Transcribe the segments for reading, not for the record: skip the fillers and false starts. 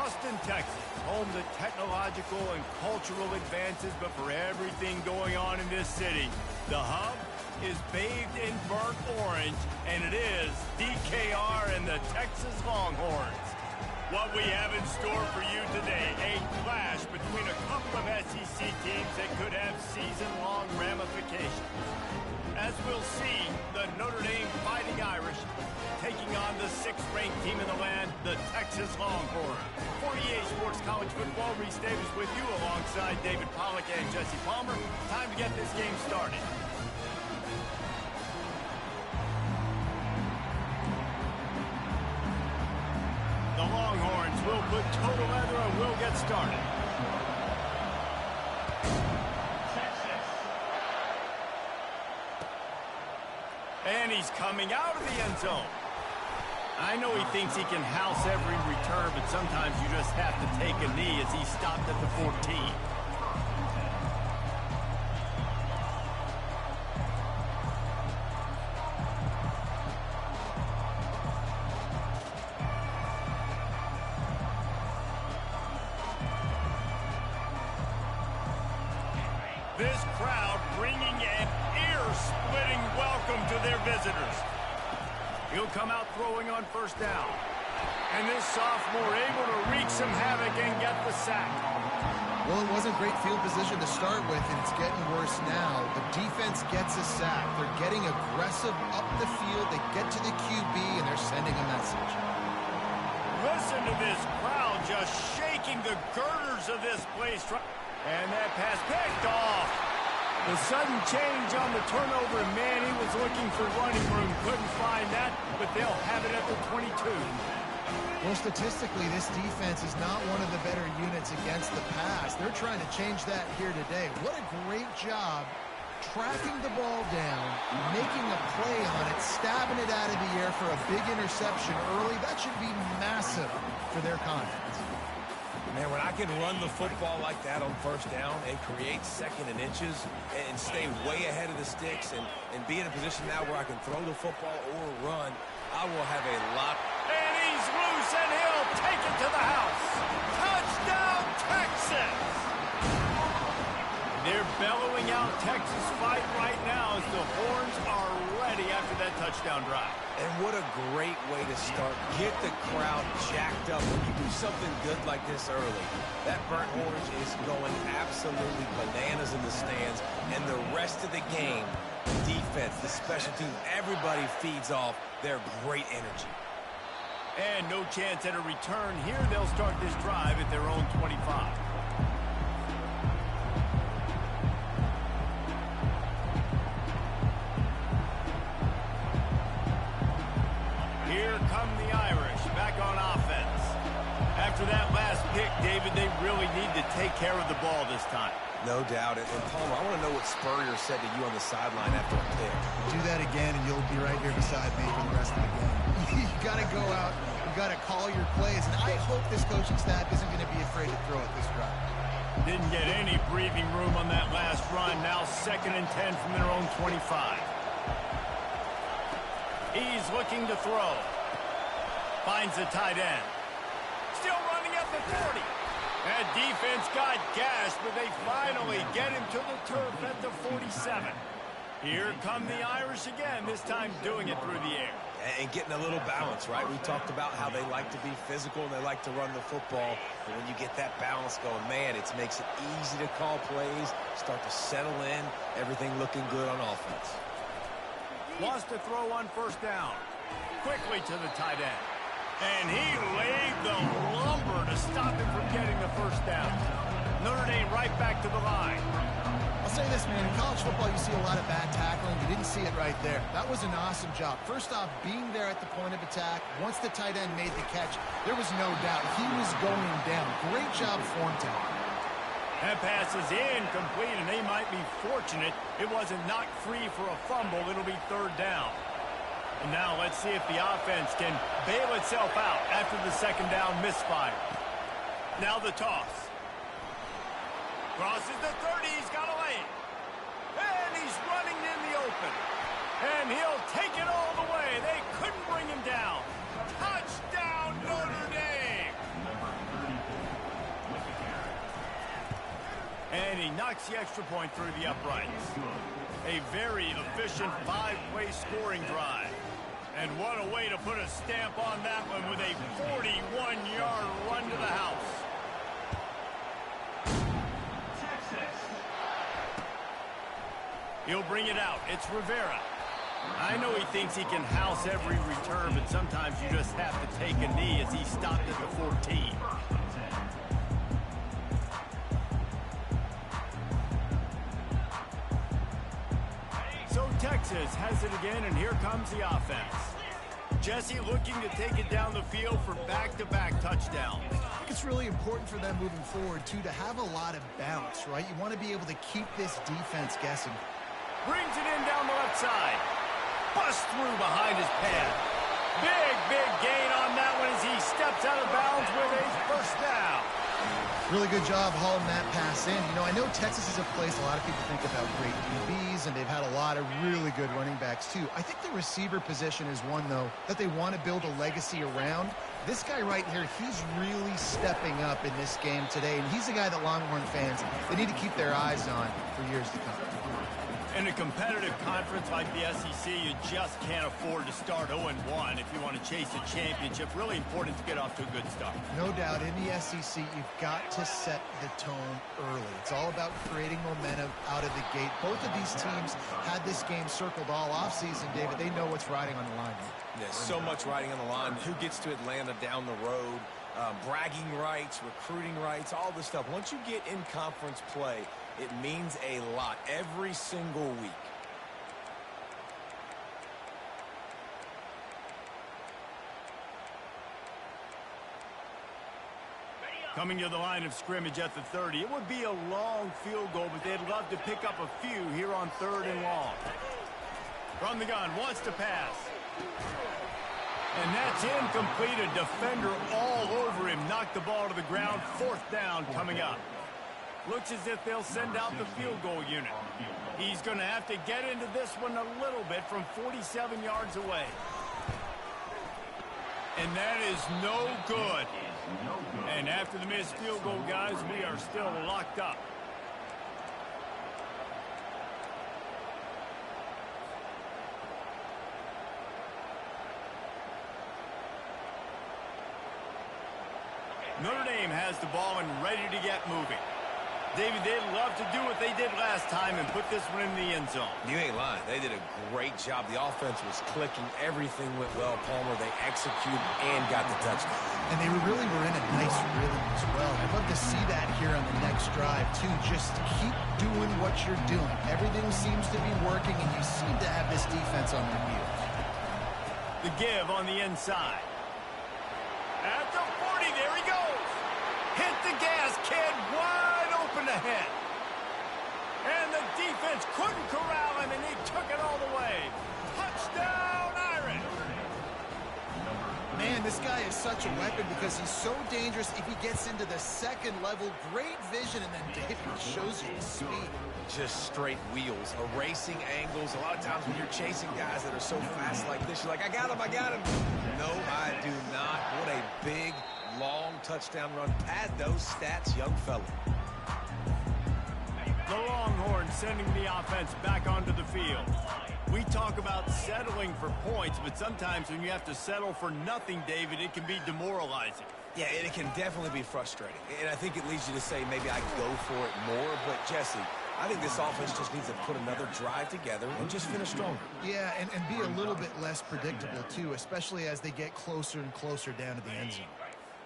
Austin, Texas, home to technological and cultural advances, but for everything going on in this city, the hub is bathed in burnt orange, and it is DKR and the Texas Longhorns. What we have in store for you today, a clash between a couple of SEC teams that could have season-long ramifications. As we'll see, the Notre Dame Fighting Irish taking on the 6th-ranked team in the land, the Texas Longhorns. For EA Sports College Football, Reese Davis with you alongside David Pollack and Jesse Palmer. Time to get this game started. The Longhorns will put total leather and will get started. And he's coming out of the end zone. I know he thinks he can house every return, but sometimes you just have to take a knee as he stopped at the 14. This crowd bringing an ear-splitting welcome to their visitors. He'll come out throwing on first down. And this sophomore able to wreak some havoc and get the sack. Well, it wasn't great field position to start with, and it's getting worse now. The defense gets a sack. They're getting aggressive up the field. They get to the QB, and they're sending a message. Listen to this crowd just shaking the girders of this place. And that pass picked off. The sudden change on the turnover, and man, he was looking for running room. Couldn't find that, but they'll have it at the 22. Well, statistically, this defense is not one of the better units against the pass. They're trying to change that here today. What a great job tracking the ball down, making a play on it, stabbing it out of the air for a big interception early. That should be massive for their confidence. Man, when I can run the football like that on first down and create second and inches and stay way ahead of the sticks and be in a position now where I can throw the football or run, I will have a lot. And he's loose, and he'll take it to the house. Touchdown, Texas! They're bellowing out Texas fight right now as the Horns are ready after that touchdown drive. And what a great way to start. Get the crowd jacked up when you do something good like this early. That burnt orange is going absolutely bananas in the stands. And the rest of the game, the defense, the special teams, everybody feeds off their great energy. And no chance at a return here. They'll start this drive at their own 25. Here come the Irish back on offense. After that last pick, David, they really need to take care of the ball this time. No doubt. And Palmer, I want to know what Spurrier said to you on the sideline after a pick. Do that again, and you'll be right here beside me for the rest of the game. You got to go out. You got to call your plays. And I hope this coaching staff isn't going to be afraid to throw at this drive. Didn't get any breathing room on that last run. Now 2nd and 10 from their own 25. He's looking to throw. Finds the tight end. Still running at the 40. That defense got gashed, but they finally get him to the turf at the 47. Here come the Irish again, this time doing it through the air. And getting a little balance, right? We talked about how they like to be physical and they like to run the football. But when you get that balance going, man, it makes it easy to call plays, start to settle in, everything looking good on offense. Wants to throw on first down. Quickly to the tight end. And he laid the lumber to stop him from getting the first down. Notre Dame right back to the line. I'll say this, man. In college football, you see a lot of bad tackling. You didn't see it right there. That was an awesome job. First off, being there at the point of attack. Once the tight end made the catch, there was no doubt he was going down. Great job form tackling. That pass is incomplete, and they might be fortunate it wasn't knocked free for a fumble. It'll be 3rd down. And now let's see if the offense can bail itself out after the 2nd down misfire. Now the toss. Crosses the 30. He's got a lane. And he's running in the open. And he'll take it all the way. They couldn't bring him down. Touchdown, Notre Dame. knocks the extra point through the uprights. A very efficient 5-play scoring drive. And what a way to put a stamp on that one with a 41-yard run to the house. He'll bring it out. It's Rivera. I know he thinks he can house every return, but sometimes you just have to take a knee as he stopped at the 14. So Texas has it again, and here comes the offense. Jesse looking to take it down the field for back-to-back touchdowns. I think it's really important for them moving forward, too, to have a lot of bounce, right? You want to be able to keep this defense guessing. Brings it in down the left side. Bust through behind his pad. Big gain on that one as he steps out of bounds with a first down. Really good job hauling that pass in. You know, I know Texas is a place a lot of people think about great DBs, and they've had a lot of really good running backs, too. I think the receiver position is one, though, that they want to build a legacy around. This guy right here, he's really stepping up in this game today, and he's the guy that Longhorn fans, they need to keep their eyes on for years to come. In a competitive conference like the SEC, you just can't afford to start 0-1 if you want to chase a championship. Really important to get off to a good start. No doubt, in the SEC, you've got to set the tone early. It's all about creating momentum out of the gate. Both of these teams had this game circled all offseason, David. They know what's riding on the line. There's so much riding on the line. Who gets to Atlanta down the road? Bragging rights, recruiting rights, all this stuff. Once you get in conference play, it means a lot every single week. Coming to the line of scrimmage at the 30. It would be a long field goal, but they'd love to pick up a few here on 3rd and long. From the gun, wants to pass. And that's incomplete. A defender all over him. Knocked the ball to the ground. 4th down coming up. Looks as if they'll send out the field goal unit. He's going to have to get into this one a little bit from 47 yards away. And that is no good. And after the missed field goal, guys, we are still locked up. Notre Dame has the ball and ready to get moving. David, they'd love to do what they did last time and put this one in the end zone. You ain't lying. They did a great job. The offense was clicking. Everything went well, Palmer. They executed and got the touchdown. And they really were in a nice rhythm as well. I'd love to see that here on the next drive, too. Just keep doing what you're doing. Everything seems to be working, and you seem to have this defense on their heels. The give on the inside. At the 40, there he goes. Hit the gas, kid. Wide open ahead. And the defense couldn't corral him, and he took it all the way. Touchdown, Irish. Man, this guy is such a weapon because he's so dangerous if he gets into the second level. Great vision, and then David shows you the speed. Just straight wheels, erasing angles. A lot of times when you're chasing guys that are so fast like this, you're like, I got him. No, I do not. What a big, long touchdown run. Pad those stats, young fella. The Longhorns sending the offense back onto the field. We talk about settling for points, but sometimes when you have to settle for nothing, David, it can be demoralizing. Yeah, and it can definitely be frustrating. And I think it leads you to say maybe I go for it more. But, Jesse, I think this offense just needs to put another drive together and just finish stronger. Yeah, and be a little bit less predictable, too, especially as they get closer and closer down to the end zone.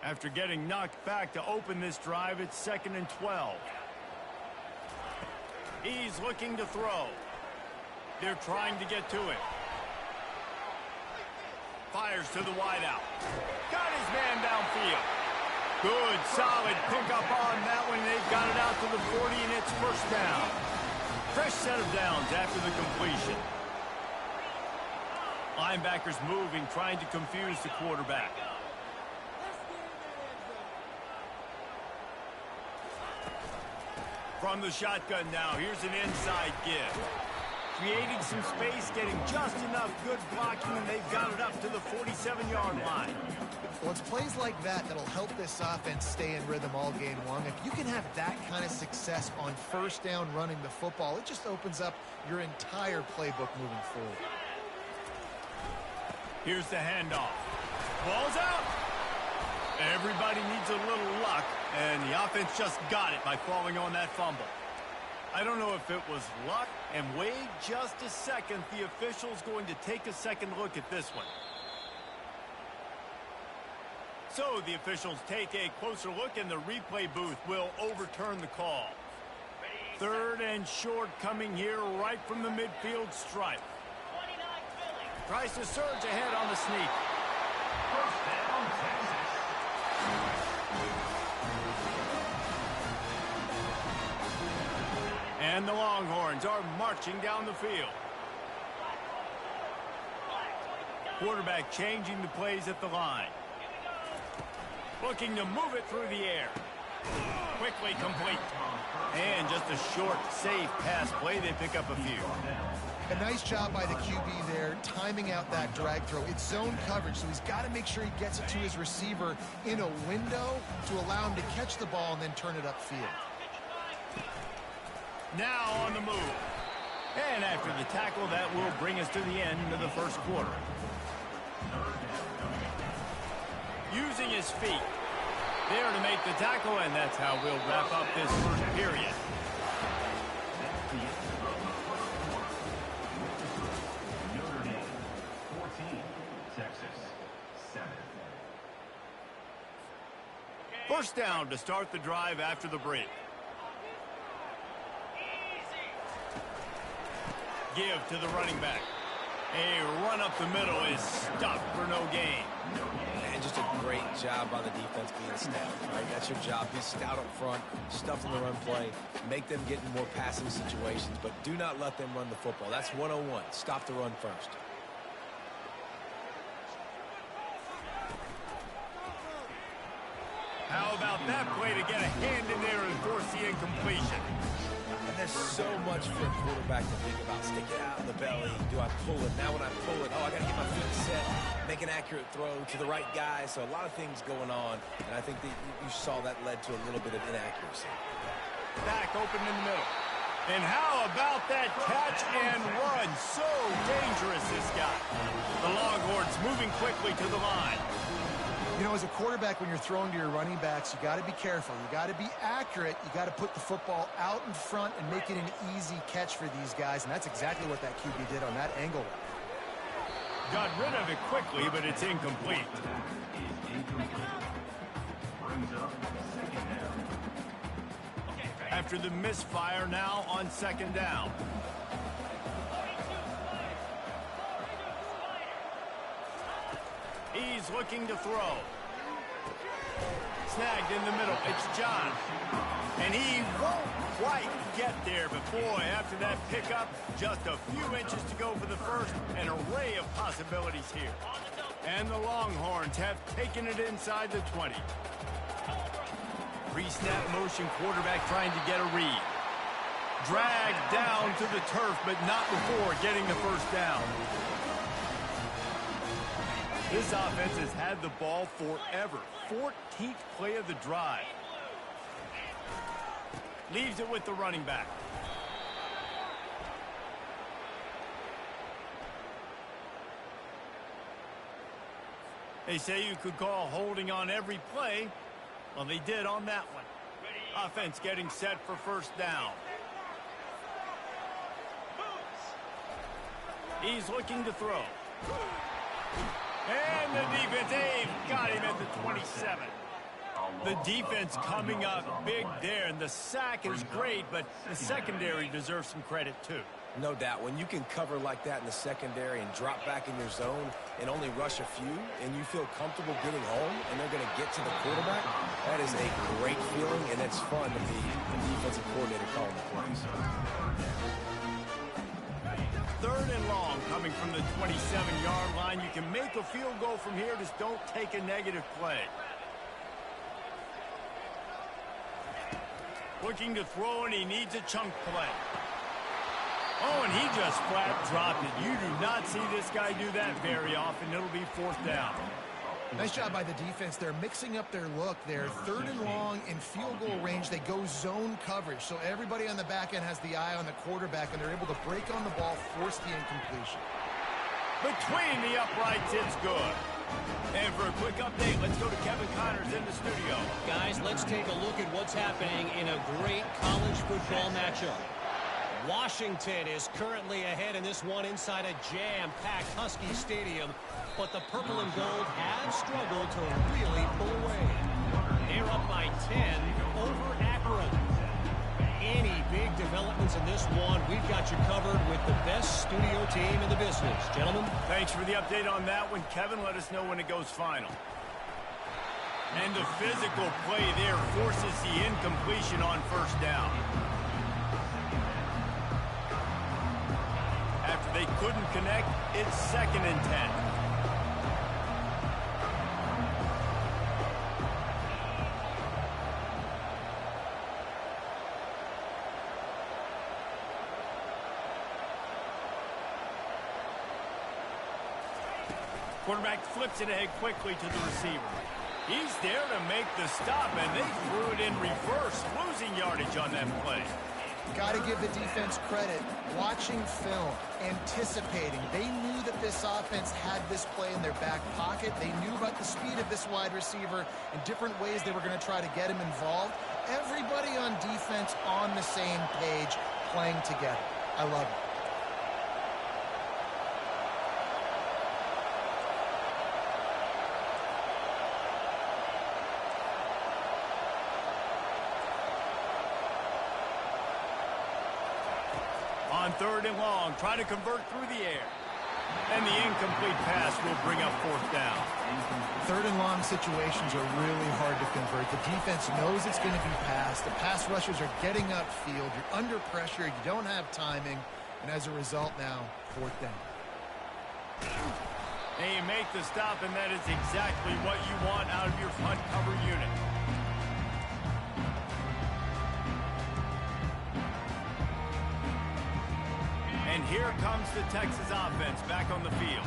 After getting knocked back to open this drive, it's 2nd and 12. He's looking to throw. They're trying to get to it. Fires to the wideout. Got his man downfield. Good, solid pickup on that one. They've got it out to the 40, and it's 1st down. Fresh set of downs after the completion. Linebackers moving, trying to confuse the quarterback. From the shotgun now, here's an inside give. creating some space, getting just enough good blocking, and they've got it up to the 47-yard line. Well, it's plays like that that'll help this offense stay in rhythm all game long. If you can have that kind of success on first down running the football, it just opens up your entire playbook moving forward. Here's the handoff. Ball's out. Everybody needs a little luck, and the offense just got it by falling on that fumble. I don't know if it was luck, and wait just a second. The official's going to take a second look at this one. So the officials take a closer look, and the replay booth will overturn the call. 3rd and short coming here right from the midfield stripe. Tries to surge ahead on the sneak. First down, Texas. And the Longhorns are marching down the field. Quarterback changing the plays at the line. Looking to move it through the air. Quickly complete. And just a short, safe pass play. They pick up a few. A nice job by the QB there, timing out that drag throw. It's zone coverage, so he's got to make sure he gets it to his receiver in a window to allow him to catch the ball and then turn it upfield. Now on the move. And after the tackle, that will bring us to the end of the first quarter. Using his feet. There to make the tackle, and that's how we'll wrap up this first period. Notre Dame, 14, Texas, 7. First down to start the drive after the break. Give to the running back. A run up the middle is stopped for no gain. And just a great job by the defense being stout, right? That's your job. Be stout up front, stuff in the run play, make them get in more passing situations, but do not let them run the football. That's 101. Stop the run first. How about that play to get a hand in there and force the incompletion? And there's so much for a quarterback to think about. Stick it out in the belly. Do I pull it? Now when I pull it, I got to get my feet set, make an accurate throw to the right guy. So a lot of things going on, and I think that you saw that led to a little bit of inaccuracy. Back open in the middle. And how about that catch and run? So dangerous, this guy. The Longhorns moving quickly to the line. You know, as a quarterback, when you're throwing to your running backs, you got to be careful. You got to be accurate. You got to put the football out in front and make it an easy catch for these guys, and that's exactly what that QB did on that angle route. Got rid of it quickly, but it's incomplete. Brings up second down. After the misfire, now on second down. He's looking to throw. Snagged in the middle. It's John. And he won't quite get there. But boy, after that pickup, just a few inches to go for the first. An array of possibilities here. And the Longhorns have taken it inside the 20. Pre-snap motion, quarterback trying to get a read. Dragged down to the turf, but not before getting the first down. This offense has had the ball forever. 14th play of the drive. Leaves it with the running back. They say you could call holding on every play. Well, they did on that one. Offense getting set for first down. He's looking to throw. And the defense, they've got him at the 27. The defense coming up big there, and the sack is great, but the secondary deserves some credit too. No doubt. When you can cover like that in the secondary and drop back in your zone and only rush a few, and you feel comfortable getting home, and they're going to get to the quarterback, that is a great feeling, and it's fun to be the defensive coordinator calling the plays. 3rd and long coming from the 27-yard line. You can make a field goal from here, just don't take a negative play. Looking to throw, and he needs a chunk play. Oh, and he just flat dropped it. You do not see this guy do that very often. It'll be 4th down. Nice job by the defense. They're mixing up their look. They're 3rd and long in field goal range. They go zone coverage. So everybody on the back end has the eye on the quarterback, and they're able to break on the ball, force the incompletion. Between the uprights, it's good. And for a quick update, let's go to Kevin Connors in the studio. Guys, let's take a look at what's happening in a great college football matchup. Washington is currently ahead in this one inside a jam-packed Husky Stadium, but the purple and gold have struggled to really pull away. They're up by 10 over Akron. Any big developments in this one, we've got you covered with the best studio team in the business. Gentlemen? Thanks for the update on that one. Kevin, let us know when it goes final. And the physical play there forces the incompletion on 1st down. After they couldn't connect, it's 2nd and 10. Quarterback flips it ahead quickly to the receiver. He's there to make the stop, and they threw it in reverse, losing yardage on that play. Got to give the defense credit. Watching film, anticipating. They knew that this offense had this play in their back pocket. They knew about the speed of this wide receiver and different ways they were going to try to get him involved. Everybody on defense on the same page, playing together. I love it. On 3rd and long, trying to convert through the air. And the incomplete pass will bring up 4th down. 3rd and long situations are really hard to convert. The defense knows it's going to be passed. The pass rushers are getting upfield. You're under pressure. You don't have timing. And as a result now, 4th down. They make the stop, and that is exactly what you want out of your front cover unit. And here comes the Texas offense back on the field.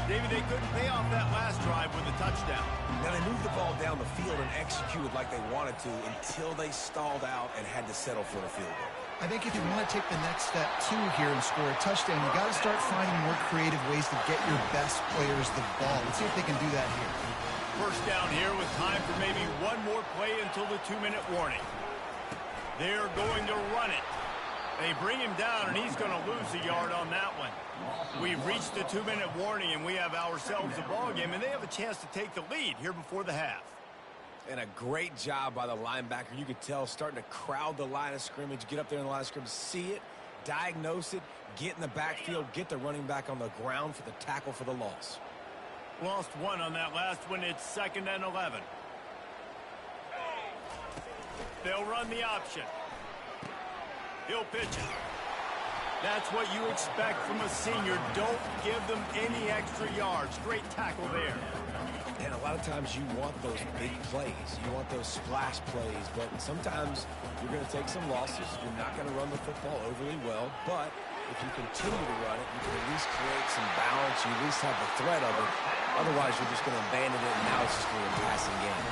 David, they couldn't pay off that last drive with a touchdown. Now, they moved the ball down the field and executed like they wanted to until they stalled out and had to settle for a field goal. I think if you want to take the next step, too, here and score a touchdown, you got to start finding more creative ways to get your best players the ball. Let's see if they can do that here. 1st down here with time for maybe one more play until the 2-minute warning. They're going to run it. They bring him down, and he's going to lose a yard on that one. We've reached the 2-minute warning, and we have ourselves a ball game, and they have a chance to take the lead here before the half. And a great job by the linebacker. You could tell starting to crowd the line of scrimmage, get up there in the line of scrimmage, see it, diagnose it, get in the backfield, get the running back on the ground for the tackle for the loss. Lost one on that last one. It's 2nd and 11. They'll run the option. He'll pitch it. That's what you expect from a senior. Don't give them any extra yards. Great tackle there. And a lot of times you want those big plays. You want those splash plays. But sometimes you're going to take some losses. You're not going to run the football overly well. But if you continue to run it, you can at least create some balance. You at least have the threat of it. Otherwise, you're just going to abandon it, and now it's just going to be a passing game.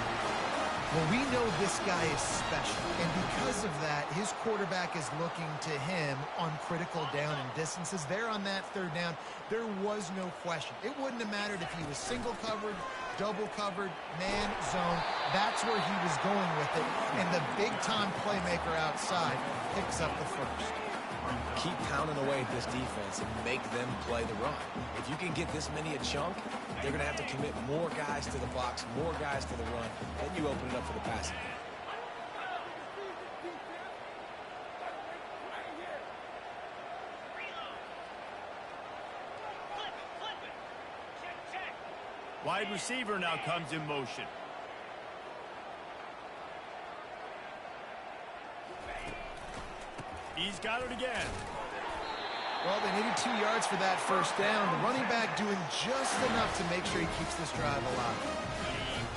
Well, we know this guy is special, and because of that, his quarterback is looking to him on critical down and distances. There on that 3rd down, there was no question. It wouldn't have mattered if he was single covered, double covered, man, zone. That's where he was going with it, and the big-time playmaker outside picks up the first. Keep pounding away at this defense and make them play the run. If you can get this many a chunk, they're going to have to commit more guys to the box, more guys to the run, then you open it up for the passing game. Wide receiver now comes in motion. He's got it again. Well, they needed 2 yards for that 1st down. The running back doing just enough to make sure he keeps this drive alive.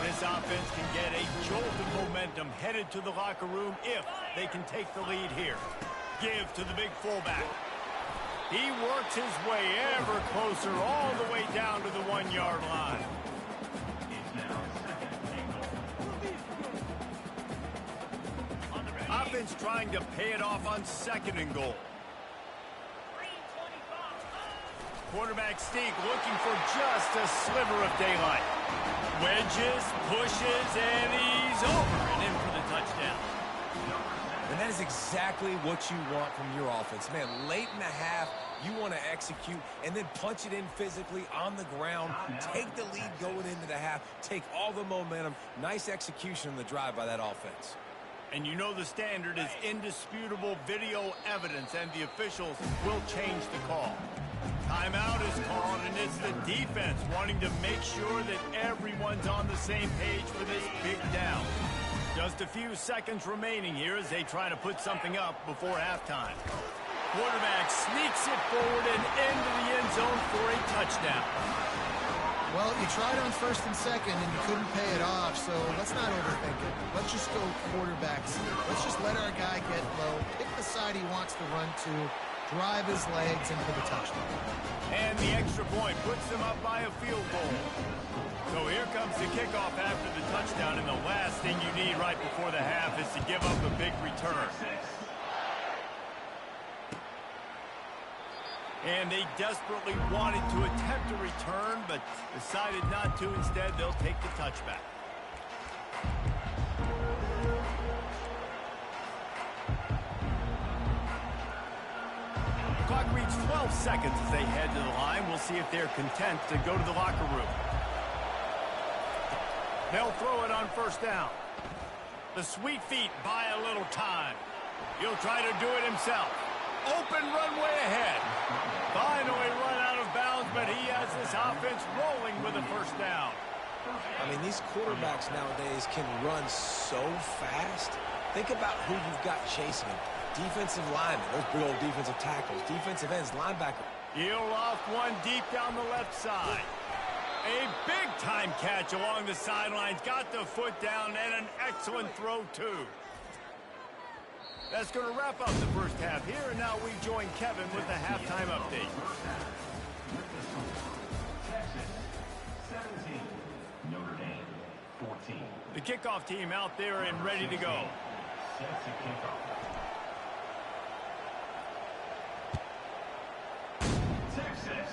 This offense can get a jolt of momentum headed to the locker room if they can take the lead here. Give to the big fullback. He works his way ever closer all the way down to the 1-yard line. It's now second and goal. Offense trying to pay it off on 2nd and goal. Quarterback sneak looking for just a sliver of daylight. Wedges, pushes, and he's over and in for the touchdown. And that is exactly what you want from your offense. Man, late in the half, you want to execute and then punch it in physically on the ground. Take the lead going into the half. Take all the momentum. Nice execution on the drive by that offense. And you know the standard is indisputable video evidence, and the officials will change the call. Timeout is called, and it's the defense wanting to make sure that everyone's on the same page for this big down. Just a few seconds remaining here as they try to put something up before halftime. Quarterback sneaks it forward and into the end zone for a touchdown. Well, you tried on 1st and 2nd, and you couldn't pay it off, so let's not overthink it. Let's just go quarterback sneak. Let's just let our guy get low, pick the side he wants to run to, drive his legs into the touchdown. And the extra point puts them up by a field goal. So here comes the kickoff after the touchdown, and the last thing you need right before the half is to give up a big return. And they desperately wanted to attempt a return, but decided not to. Instead, they'll take the touchback. Clock reads 12 seconds as they head to the line. We'll see if they're content to go to the locker room. They'll throw it on 1st down. The sweet feet buy a little time. He'll try to do it himself. Open runway ahead. Finally run out of bounds, but he has this offense rolling with a 1st down. I mean, these quarterbacks nowadays can run so fast. Think about who you've got chasing them. Defensive linemen, those big old defensive tackles, defensive ends, linebacker. He'll loft one deep down the left side. A big-time catch along the sidelines. Got the foot down, and an excellent throw, too. That's going to wrap up the 1st half here, and now we join Kevin with the halftime update. Texas 17, Notre Dame 14. The kickoff team out there and ready to go. Set to kickoff. Texas.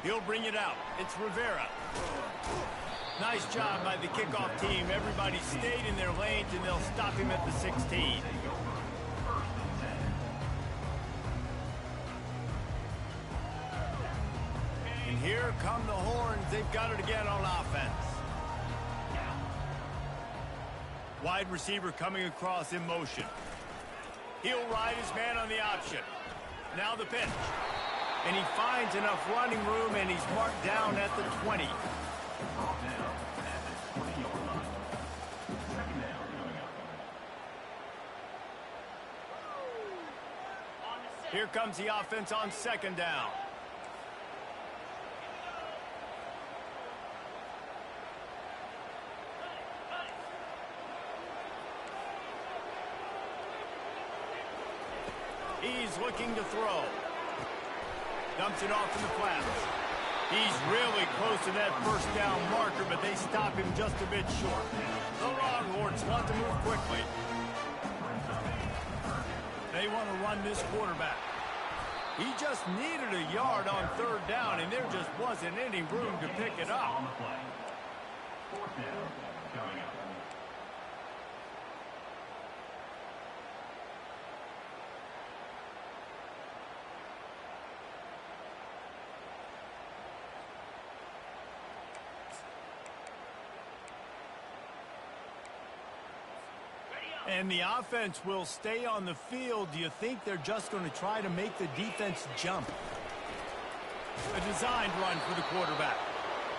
He'll bring it out. It's Rivera. Nice job by the kickoff team. Everybody stayed in their lanes, and they'll stop him at the 16. And here come the horns. They've got it again on offense. Wide receiver coming across in motion. He'll ride his man on the option. Now the pitch. And he finds enough running room, and he's marked down at the 20. Here comes the offense on 2nd down. He's looking to throw. Dumps it off in the flats. He's really close to that 1st down marker, but they stop him just a bit short. The Longhorns want to move quickly. They want to run this quarterback. He just needed a yard on 3rd down, and there just wasn't any room to pick it up. On the play. 4th down coming up. And the offense will stay on the field. Do you think they're just going to try to make the defense jump? A designed run for the quarterback.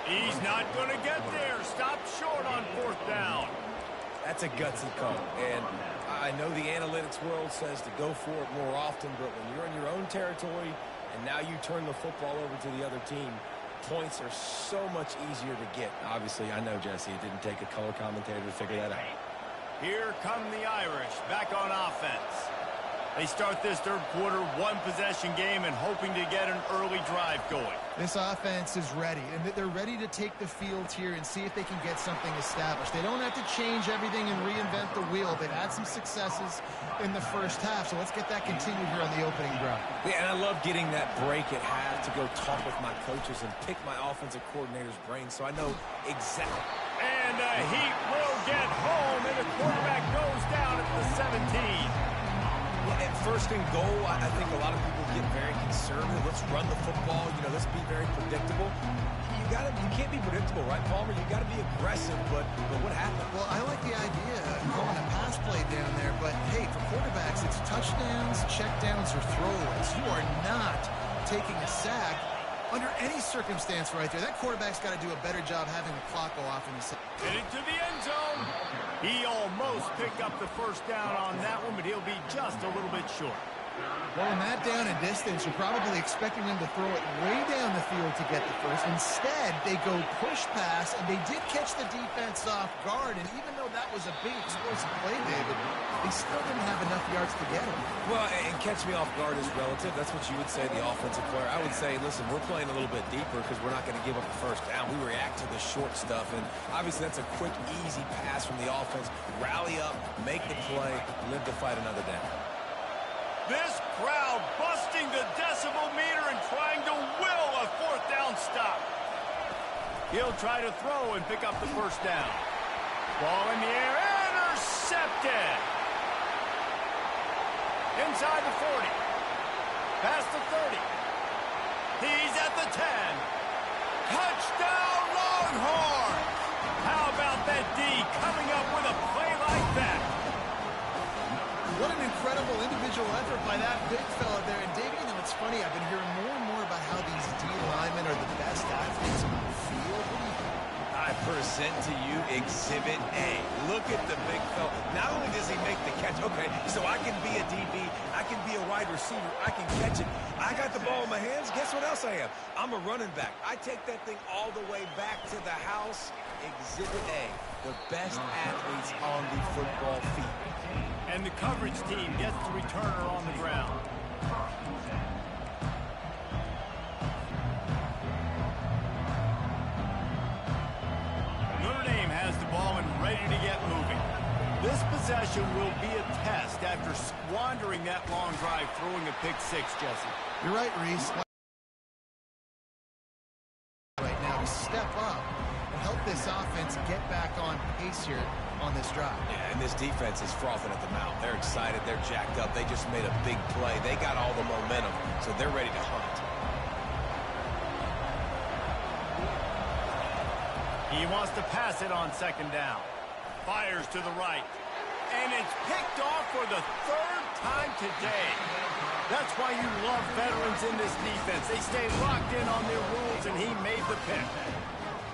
He's not going to get there. Stopped short on 4th down. That's a gutsy call. And I know the analytics world says to go for it more often, but when you're in your own territory and now you turn the football over to the other team, points are so much easier to get. Obviously, I know, Jesse, it didn't take a color commentator to figure that out. Here come the Irish back on offense. They start this third quarter one-possession game and hoping to get an early drive going. This offense is ready, and they're ready to take the field here and see if they can get something established. They don't have to change everything and reinvent the wheel. They've had some successes in the first half, so let's get that continued here on the opening drive. Yeah, and I love getting that break at half to go talk with my coaches and pick my offensive coordinator's brain so I know exactly. And the Heat will get home, and the quarterback goes down at the 17. At first and goal, I think a lot of people get very conservative. Let's run the football. You know, let's be very predictable. You can't be predictable, right, Palmer? You got to be aggressive, but what happened? Well, I like the idea of going a pass play down there, but hey, for quarterbacks, it's touchdowns, checkdowns, or throwaways. You are not taking a sack under any circumstance right there. That quarterback's got to do a better job having the clock go off in the second. Heading to the end zone. He almost picked up the first down on that one, but he'll be just a little bit short. Well, in that down and distance, you're probably expecting them to throw it way down the field to get the first. Instead, they go push pass, and they did catch the defense off guard. And even though that was a big explosive play, David, they still didn't have enough yards to get him. Well, and catch me off guard is relative. That's what you would say, the offensive player. I would say, listen, we're playing a little bit deeper because we're not going to give up the first down. We react to the short stuff, and obviously that's a quick, easy pass from the offense. Rally up, make the play, live to fight another down. This crowd busting the decibel meter and trying to will a fourth down stop. He'll try to throw and pick up the first down. Ball in the air, intercepted. Inside the 40. Past the 30. He's at the 10. Touchdown, Longhorns! How about that D coming up with a play like that? What an incredible individual effort by that big fella there. And, Dave, you know, it's funny. I've been hearing more and more about how these D linemen are the best athletes on the field. What do you think? I present to you Exhibit A. Look at the big fella. Not only does he make the catch, okay, so I can be a DB, I can be a wide receiver, I can catch it. I got the ball in my hands. Guess what else I am? I'm a running back. I take that thing all the way back to the house. Exhibit A, the best athletes on the football field. And the coverage team gets the returner on the ground. Notre Dame has the ball and ready to get moving. This possession will be a test after squandering that long drive, throwing a pick six, Jesse. You're right, Reese. Right now to step up and help this offense get back on pace here on this drive. Yeah, and this defense is frothing at the mouth. They're excited. They're jacked up. They just made a big play. They got all the momentum, so they're ready to hunt. He wants to pass it on second down. Fires to the right. And it's picked off for the third time today. That's why you love veterans in this defense. They stay locked in on their rules, and he made the pick.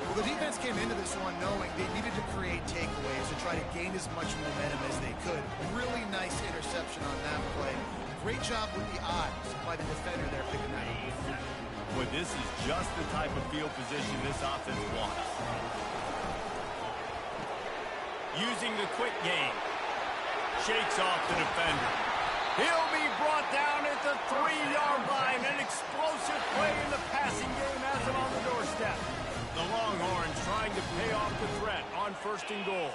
Well, the defense came into this one knowing they needed to create takeaways to try to gain as much momentum as they could. Really nice interception on that play. Great job with the eyes by the defender there picking that up. Boy, this is just the type of field position this offense wants. Using the quick game. Shakes off the defender. He'll be brought down at the 3-yard line. An explosive play in the passing game has him on the doorstep. The Longhorns trying to pay off the threat on first and goal.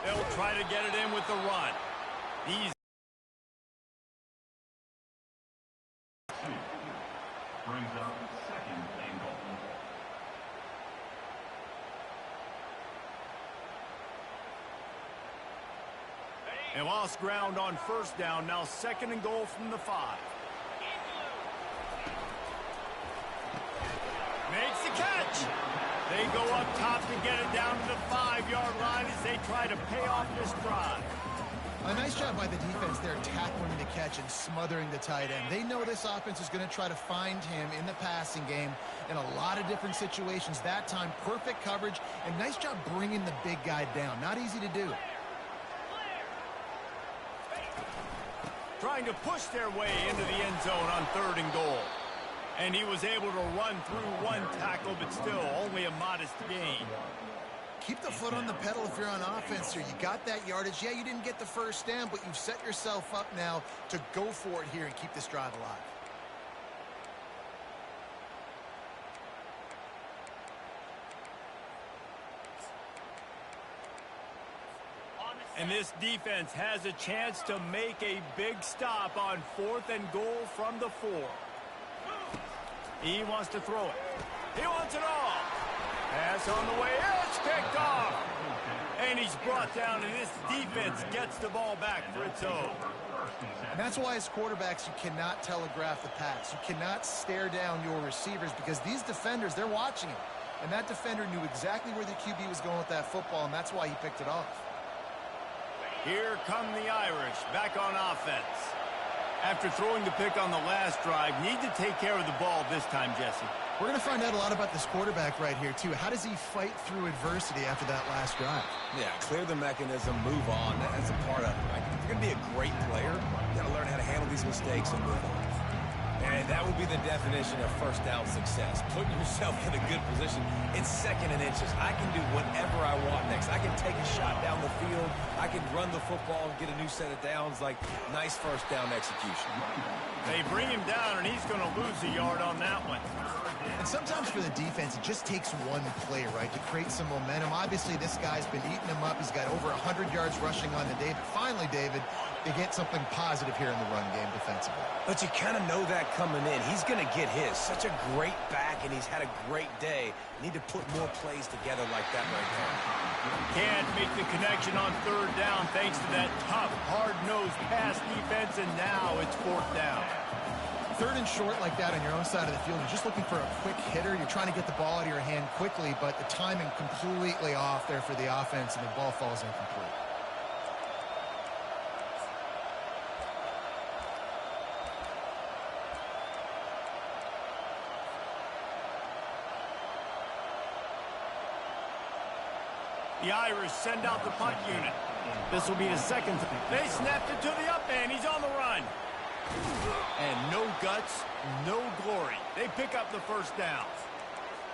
They'll try to get it in with the run. He's brings up second and goal. They lost ground on first down. Now second and goal from the 5. Makes the catch. They go up top to get it down to the 5-yard line as they try to pay off this drive. A nice job by the defense there tackling the catch and smothering the tight end. They know this offense is going to try to find him in the passing game in a lot of different situations. That time, perfect coverage, and nice job bringing the big guy down. Not easy to do. Trying to push their way into the end zone on third and goal. And he was able to run through one tackle, but still only a modest gain. Keep the foot on the pedal if you're on offense here. You got that yardage. Yeah, you didn't get the first down, but you've set yourself up now to go for it here and keep this drive alive. And this defense has a chance to make a big stop on 4th and goal from the 4. He wants to throw it. He wants it all. Pass on the way. It's picked off. And he's brought down, and this defense gets the ball back for its own. And that's why as quarterbacks, you cannot telegraph the pass. You cannot stare down your receivers because these defenders, they're watching him. And that defender knew exactly where the QB was going with that football, and that's why he picked it off. Here come the Irish back on offense. After throwing the pick on the last drive, need to take care of the ball this time, Jesse. We're going to find out a lot about this quarterback right here, too. How does he fight through adversity after that last drive? Yeah, clear the mechanism, move on. That's a part of it, right? If you're going to be a great player, you got to learn how to handle these mistakes and move on. And that would be the definition of first down success. Putting yourself in a good position. It's 2nd and inches. I can do whatever I want next. I can take a shot down the field. I can run the football and get a new set of downs. Like, nice first down execution. They bring him down, and he's going to lose a yard on that one. And sometimes for the defense, it just takes one play, right, to create some momentum. Obviously, this guy's been eating him up. He's got over 100 yards rushing on the day. But finally, David, they get something positive here in the run game defensively. But you kind of know that coming in. He's going to get his. Such a great back, and he's had a great day. Need to put more plays together like that right there. Can't make the connection on 3rd down thanks to that tough, hard-nosed pass defense, and now it's 4th down. 3rd and short like that on your own side of the field, you're just looking for a quick hitter. You're trying to get the ball out of your hand quickly, but the timing completely off there for the offense, and the ball falls incomplete. The Irish send out the punt unit. This will be his 2nd. They snapped it to the up end. He's on the run. And no guts, no glory. They pick up the first down.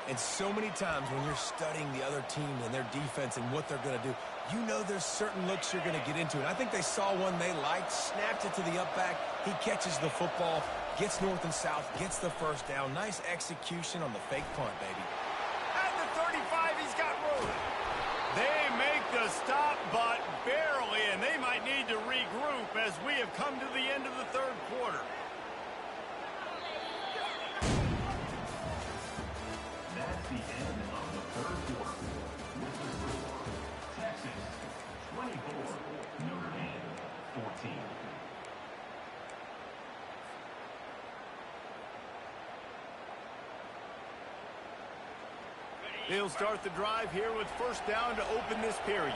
And so many times when you're studying the other team and their defense and what they're going to do, you know there's certain looks you're going to get into. And I think they saw one they liked, snapped it to the up back. He catches the football, gets north and south, gets the first down. Nice execution on the fake punt, baby. At the 35, he's got room. They make the stop, but barely, and they might need to regroup as we have come to the end of the 3rd quarter. That's the end of the 3rd quarter. With the score, Texas 24, Notre Dame 14. They'll start the drive here with 1st down to open this period.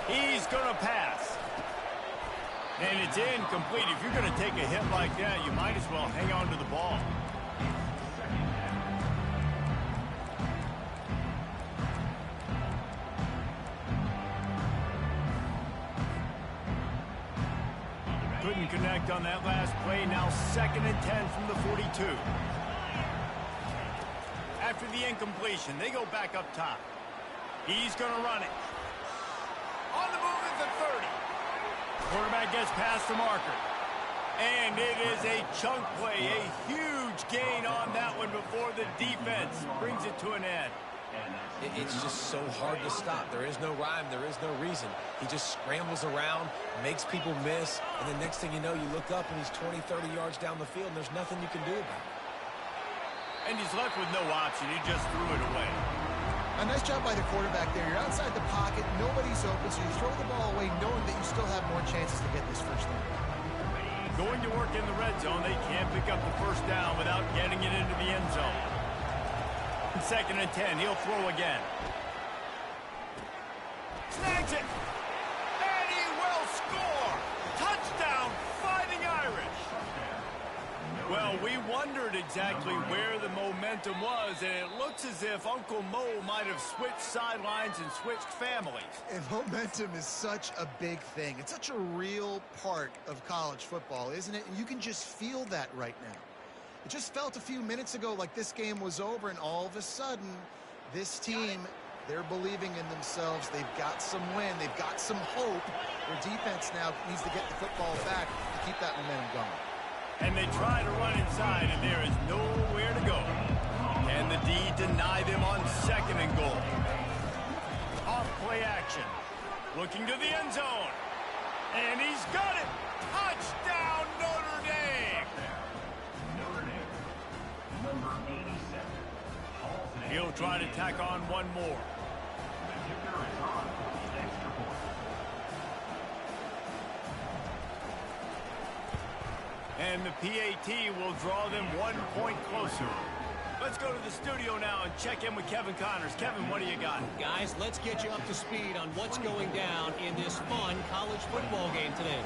He's going to pass. And it's incomplete. If you're going to take a hit like that, you might as well hang on to the ball. Couldn't connect on that last play. Now 2nd and 10 from the 42. After the incompletion, they go back up top. He's going to run it. On the move at the 30. Quarterback gets past the marker. And it is a chunk play, a huge gain on that one before the defense brings it to an end. It's just so hard to stop. There is no rhyme. There is no reason. He just scrambles around, makes people miss, and the next thing you know, you look up and he's 20, 30 yards down the field, and there's nothing you can do about it. And he's left with no option. He just threw it away. A nice job by the quarterback there. You're outside the pocket. Nobody's open, so you throw the ball away knowing that you still have more chances to get this first down. Going to work in the red zone. They can't pick up the first down without getting it into the end zone. 2nd and 10. He'll throw again. Snags it. And he will score. Touchdown, Fighting Irish. Well, we wondered exactly where the momentum was, and it looks as if Uncle Mo might have switched sidelines and switched families. And momentum is such a big thing. It's such a real part of college football, isn't it? And you can just feel that right now. It just felt a few minutes ago like this game was over, and all of a sudden, This team, they're believing in themselves. They've got some win. They've got some hope. Their defense now needs to get the football back to keep that momentum going. And they try to run inside, and there is nowhere to go. Can the D deny them on 2nd and goal? Off play action. Looking to the end zone. And he's got it. Touchdown, Notre Dame. Notre Dame, number 87. He'll try to tack on one more. The kicker is on for the extra point. And the PAT will draw them 1 point closer. Let's go to the studio now and check in with Kevin Connors. Kevin, what do you got? Guys, let's get you up to speed on what's going down in this fun college football game today.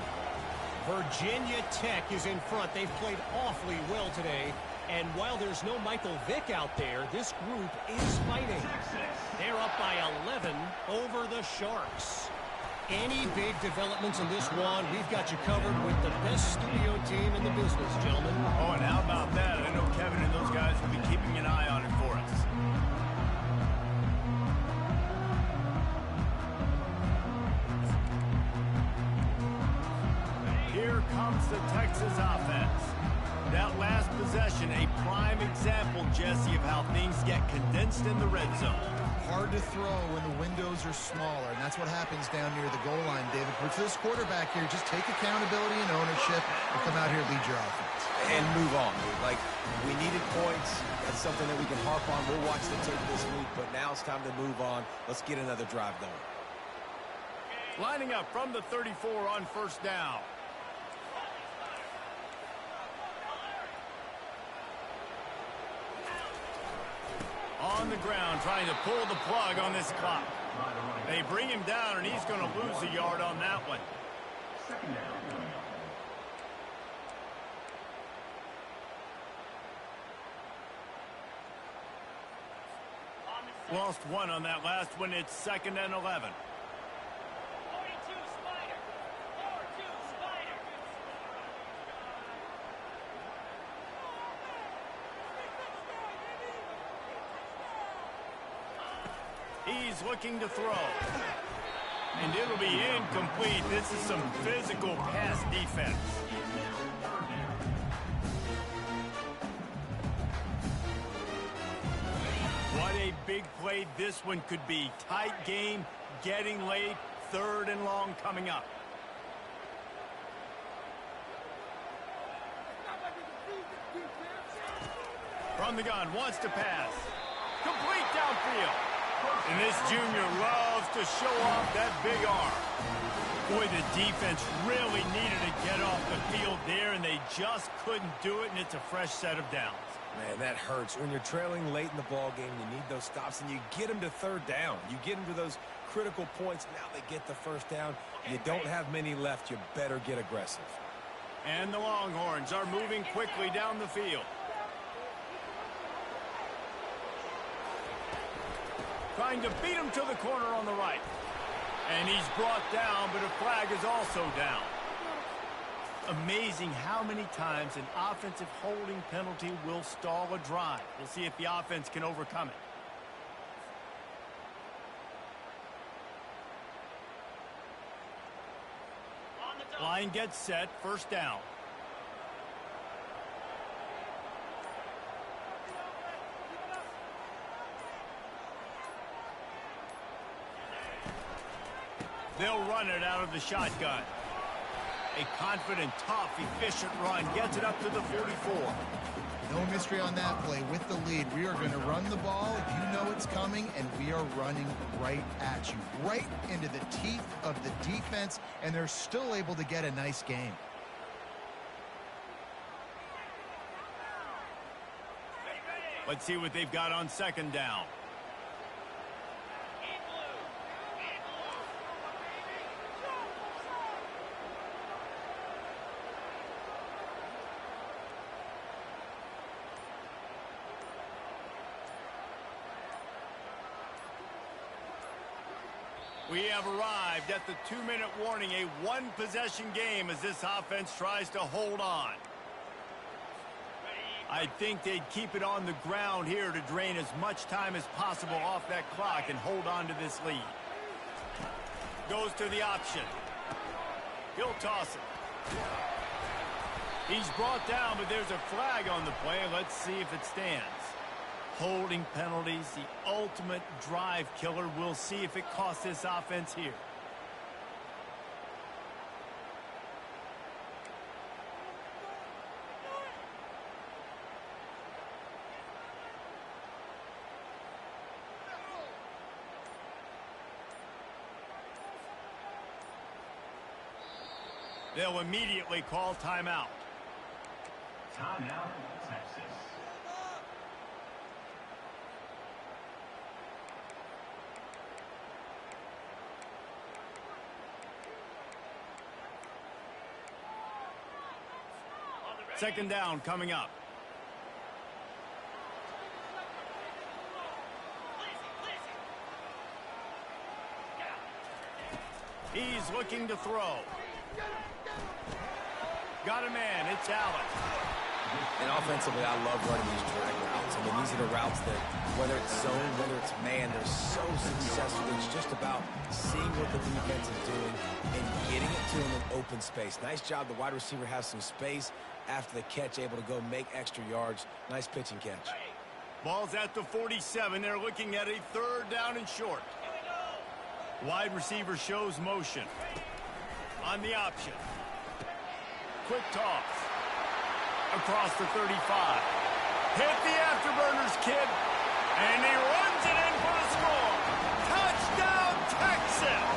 Virginia Tech is in front. They've played awfully well today. And while there's no Michael Vick out there, this group is fighting. They're up by 11 over the Sharks. Any big developments in this one, we've got you covered with the best studio team in the business, gentlemen. Oh, and how about that? I know Kevin and those guys will be keeping an eye on it for us. Here comes the Texas offense. That last possession, a prime example, Jesse, of how things get condensed in the red zone. Hard to throw when the windows are smaller, and that's what happens down near the goal line, David. But for this quarterback here, just take accountability and ownership and come out here and lead your offense. And move on. Like, we needed points. That's something that we can harp on. We'll watch the tape this week, but now it's time to move on. Let's get another drive going. Lining up from the 34 on 1st down. On the ground, trying to pull the plug on this clock. They bring him down, and he's going to lose a yard on that one. Second down. Lost one on that last one. It's 2nd and 11. 42 Spider. 4-2 Spider. He's looking to throw. And it'll be incomplete. This is some physical pass defense. What a big play this one could be. Tight game, getting late, 3rd and long coming up. From the gun, wants to pass. Complete downfield. And this junior loves to show off that big arm. Boy, the defense really needed to get off the field there, and they just couldn't do it, and it's a fresh set of downs. Man, that hurts. When you're trailing late in the ball game, you need those stops, and you get them to 3rd down. You get them to those critical points. Now they get the 1st down. You don't have many left. You better get aggressive. And the Longhorns are moving quickly down the field. Trying to beat him to the corner on the right. And he's brought down, but a flag is also down. Amazing how many times an offensive holding penalty will stall a drive. We'll see if the offense can overcome it. Line gets set, 1st down. They'll run it out of the shotgun. A confident, tough, efficient run gets it up to the 44. No mystery on that play. With the lead, we are going to run the ball. You know it's coming, and we are running right at you, right into the teeth of the defense, and they're still able to get a nice game. Let's see what they've got on 2nd down. We have arrived at the 2-minute warning, a one-possession game as this offense tries to hold on. I think they'd keep it on the ground here to drain as much time as possible off that clock and hold on to this lead. Goes to the option. He'll toss it. He's brought down, but there's a flag on the play. Let's see if it stands. Holding penalties, the ultimate drive killer. We'll see if it costs this offense here. They'll immediately call timeout. Timeout, Texas. Second down coming up. He's looking to throw. Got a man. It's Allen. And offensively, I love running these drag routes. I mean, these are the routes that, whether it's zone, whether it's man, they're so successful. It's just about seeing what the defense is doing and getting it to them in open space. Nice job. The wide receiver has some space after the catch, able to go make extra yards. Nice pitch and catch. Ball's at the 47. They're looking at a third down and short. Wide receiver shows motion. On the option. Quick toss. Across the 35. Hit the afterburners, kid. And he runs it in for the score. Touchdown, Texas!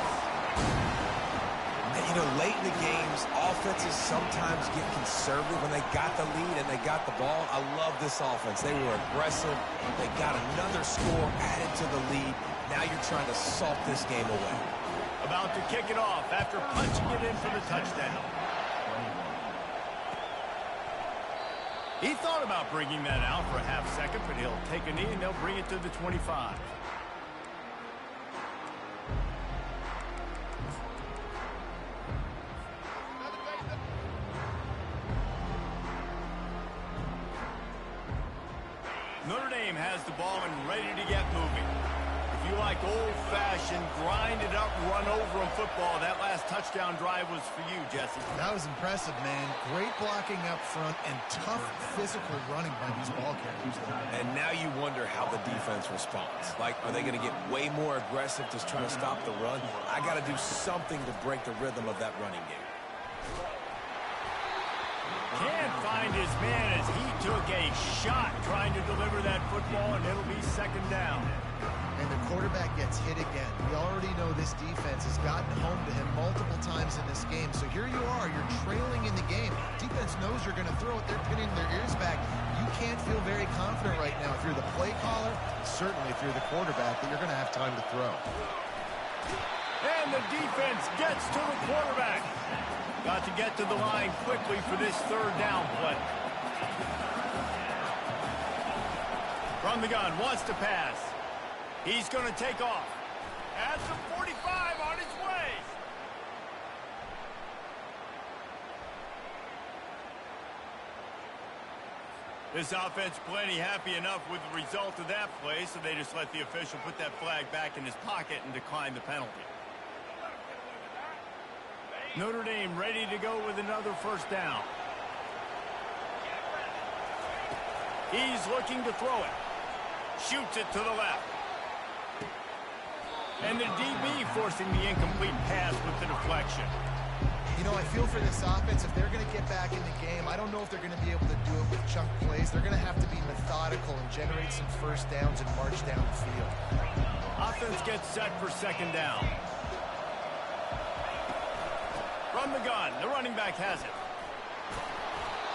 And, you know, late in the games, offenses sometimes get conservative when they got the lead and they got the ball. I love this offense. They were aggressive. They got another score added to the lead. Now you're trying to salt this game away. About to kick it off after punching it in for the touchdown. He thought about bringing that out for a half second, but he'll take a knee and they'll bring it to the 25. Notre Dame has the ball and ready to get moving. If you like old-fashioned, grind-it-up, run-over-'em football, that last touchdown drive was for you, Jesse. That was impressive, man. Great blocking up front and tough physical running by these ball carriers. And now you wonder how the defense responds. Like, are they going to get way more aggressive just trying to stop the run? I got to do something to break the rhythm of that running game. Can't find his man as he took a shot trying to deliver that football, and it'll be second down. And the quarterback gets hit again. We already know this defense has gotten home to him multiple times in this game. So here you are, you're trailing in the game. Defense knows you're going to throw it. They're pinning their ears back. You can't feel very confident right now. If you're the play caller, certainly if you're the quarterback, that you're going to have time to throw. And the defense gets to the quarterback. Got to get to the line quickly for this third down play. From the gun, wants to pass. He's going to take off. At the 45 on his way. This offense plenty happy enough with the result of that play, so they just let the official put that flag back in his pocket and decline the penalty. Notre Dame ready to go with another first down. He's looking to throw it. Shoots it to the left. And the DB forcing the incomplete pass with the deflection. You know, I feel for this offense, if they're going to get back in the game, I don't know if they're going to be able to do it with chunk plays. They're going to have to be methodical and generate some first downs and march down the field. Offense gets set for second down. From the gun, the running back has it.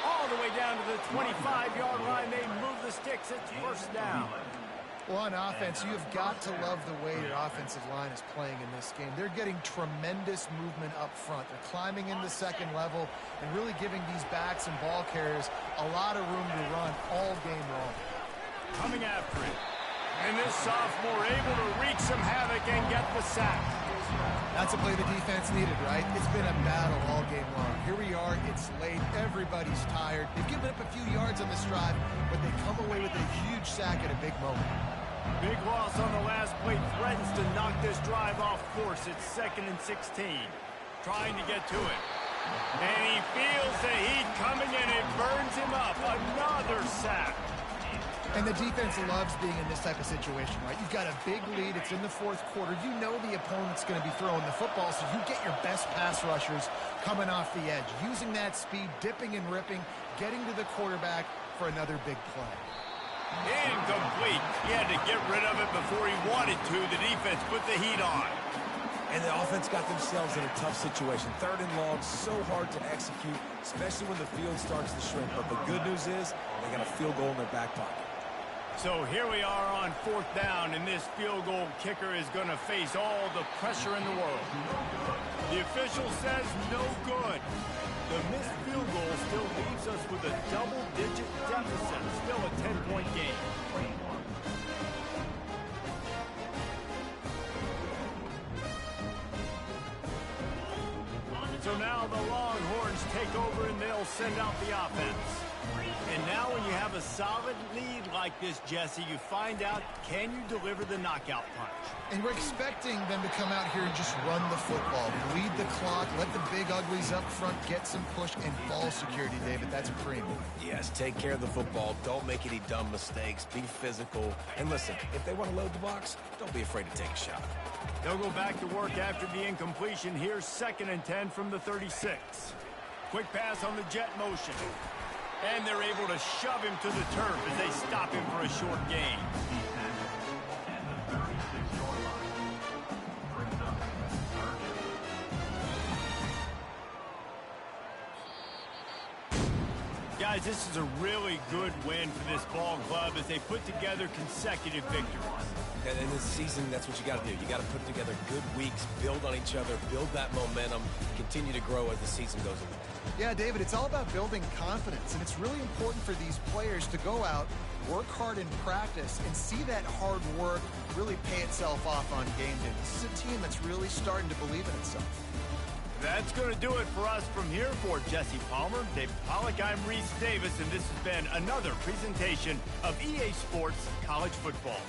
All the way down to the 25-yard line. They move the sticks. It's first down. Well, on offense, you've got to love the way your offensive line is playing in this game. They're getting tremendous movement up front. They're climbing in the second level and really giving these backs and ball carriers a lot of room to run all game long. Coming after it. And this sophomore able to wreak some havoc and get the sack. That's a play the defense needed, right? It's been a battle all game long. Here we are. It's late. Every everybody's tired. They've given up a few yards on this drive, but they come away with a huge sack at a big moment. Big loss on the last play threatens to knock this drive off course. It's 2nd and 16. Trying to get to it. And he feels the heat coming and it burns him up. Another sack. And the defense loves being in this type of situation, right? You've got a big lead. It's in the fourth quarter. You know the opponent's going to be throwing the football, so you get your best pass rushers coming off the edge, using that speed, dipping and ripping, getting to the quarterback for another big play. Incomplete. He had to get rid of it before he wanted to. The defense put the heat on. And the offense got themselves in a tough situation. 3rd and long, so hard to execute, especially when the field starts to shrink. But the good news is they got a field goal in their back pocket. So here we are on 4th down, and this field goal kicker is going to face all the pressure in the world. The official says no good. The missed field goal still leaves us with a double-digit deficit, still a 10-point game. So now the Longhorns take over and they'll send out the offense. And now when you have a solid lead like this, Jesse, you find out, can you deliver the knockout punch? And we're expecting them to come out here and just run the football, bleed the clock, let the big uglies up front get some push and ball security, David. That's a premium. Yes, take care of the football. Don't make any dumb mistakes. Be physical. And listen, if they want to load the box, don't be afraid to take a shot. They'll go back to work after the incompletion. Here's 2nd and 10 from the 36. Quick pass on the jet motion. And they're able to shove him to the turf as they stop him for a short gain. Guys, this is a really good win for this ball club as they put together consecutive victories. And in this season, that's what you got to do. You got to put together good weeks, build on each other, build that momentum, continue to grow as the season goes along. Yeah, David, it's all about building confidence, and it's really important for these players to go out, work hard in practice, and see that hard work really pay itself off on game day. This is a team that's really starting to believe in itself. That's going to do it for us from here. For Jesse Palmer, Dave Pollack, I'm Reese Davis, and this has been another presentation of EA Sports College Football.